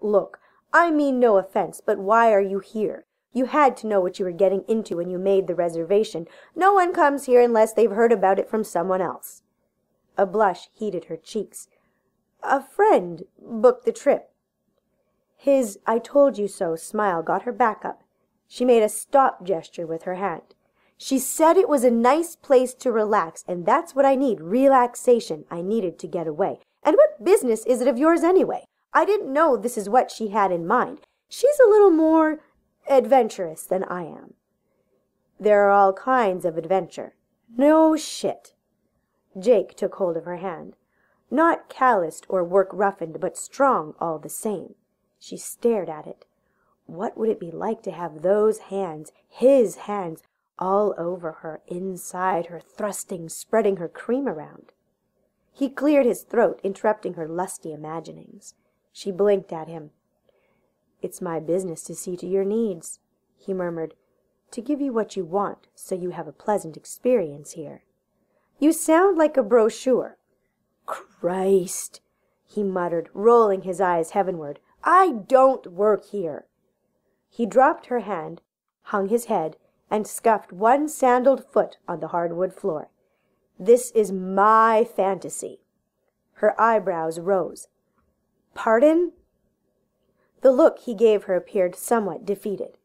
Look, I mean no offense, but why are you here? You had to know what you were getting into when you made the reservation. No one comes here unless they've heard about it from someone else." A blush heated her cheeks. "A friend booked the trip." His "I told you so" smile got her back up. She made a stop gesture with her hand. "She said it was a nice place to relax, and that's what I need, relaxation. I needed to get away. And what business is it of yours anyway? I didn't know this is what she had in mind. She's a little more adventurous than I am." "There are all kinds of adventure." "No shit." Jake took hold of her hand. Not calloused or work-roughened, but strong all the same. She stared at it. What would it be like to have those hands, his hands, all over her, inside her, thrusting, spreading her cream around? He cleared his throat, interrupting her lusty imaginings. She blinked at him. "It's my business to see to your needs," he murmured, "to give you what you want, so you have a pleasant experience here." "You sound like a brochure." "Christ," he muttered, rolling his eyes heavenward. "I don't work here." He dropped her hand, hung his head, and scuffed one sandaled foot on the hardwood floor. "This is my fantasy." Her eyebrows rose. "Pardon?" The look he gave her appeared somewhat defeated.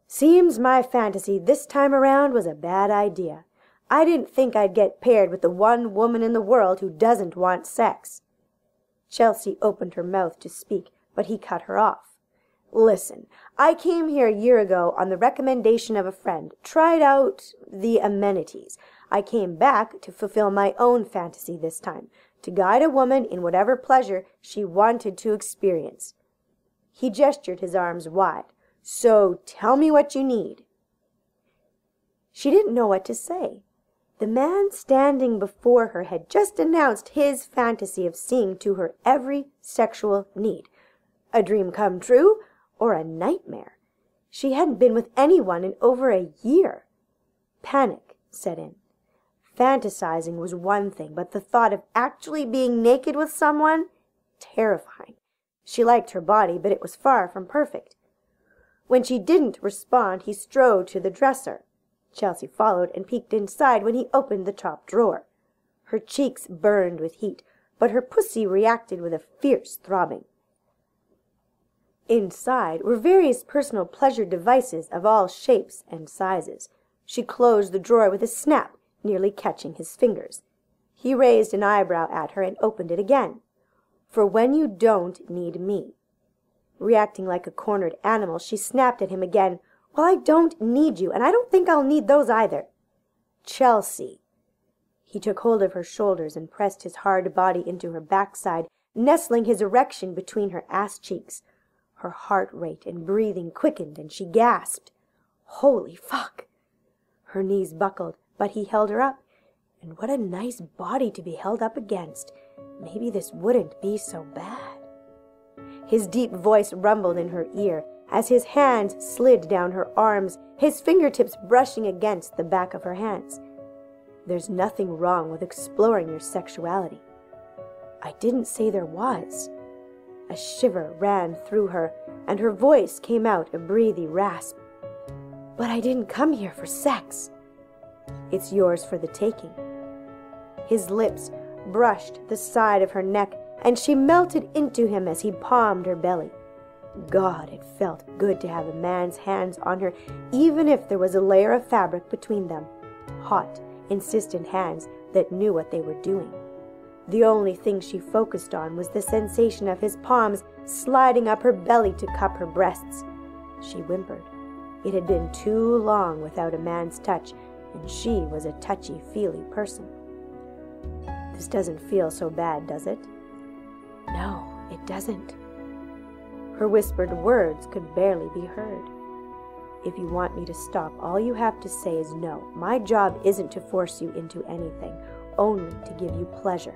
"Seems my fantasy this time around was a bad idea. I didn't think I'd get paired with the one woman in the world who doesn't want sex." Chelsea opened her mouth to speak, but he cut her off. "Listen, I came here a year ago on the recommendation of a friend, tried out the amenities. I came back to fulfill my own fantasy this time, to guide a woman in whatever pleasure she wanted to experience." He gestured his arms wide. "So tell me what you need." She didn't know what to say. The man standing before her had just announced his fantasy of seeing to her every sexual need. A dream come true, or a nightmare? She hadn't been with anyone in over a year. Panic set in. Fantasizing was one thing, but the thought of actually being naked with someone? Terrifying. She liked her body, but it was far from perfect. When she didn't respond, he strode to the dresser. Chelsea followed and peeked inside when he opened the top drawer. Her cheeks burned with heat, but her pussy reacted with a fierce throbbing. Inside were various personal pleasure devices of all shapes and sizes. She closed the drawer with a snap, nearly catching his fingers. He raised an eyebrow at her and opened it again. "For when you don't need me." Reacting like a cornered animal, she snapped at him again. "Well, I don't need you, and I don't think I'll need those either." "Chelsea." He took hold of her shoulders and pressed his hard body into her backside, nestling his erection between her ass cheeks. Her heart rate and breathing quickened, and she gasped. Holy fuck! Her knees buckled, but he held her up. And what a nice body to be held up against. Maybe this wouldn't be so bad. His deep voice rumbled in her ear as his hands slid down her arms, his fingertips brushing against the back of her hands. "There's nothing wrong with exploring your sexuality." "I didn't say there was." A shiver ran through her, and her voice came out a breathy rasp. "But I didn't come here for sex." "It's yours for the taking." His lips brushed the side of her neck, and she melted into him as he palmed her belly. God, it felt good to have a man's hands on her, even if there was a layer of fabric between them. Hot, insistent hands that knew what they were doing. The only thing she focused on was the sensation of his palms sliding up her belly to cup her breasts. She whimpered. It had been too long without a man's touch, and she was a touchy-feely person. "This doesn't feel so bad, does it?" "No, it doesn't." Her whispered words could barely be heard. "If you want me to stop, all you have to say is no. My job isn't to force you into anything, only to give you pleasure."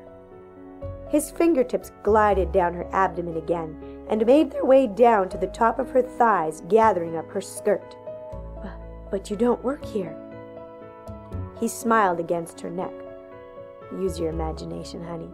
His fingertips glided down her abdomen again and made their way down to the top of her thighs, gathering up her skirt. But you don't work here." He smiled against her neck. "Use your imagination, honey.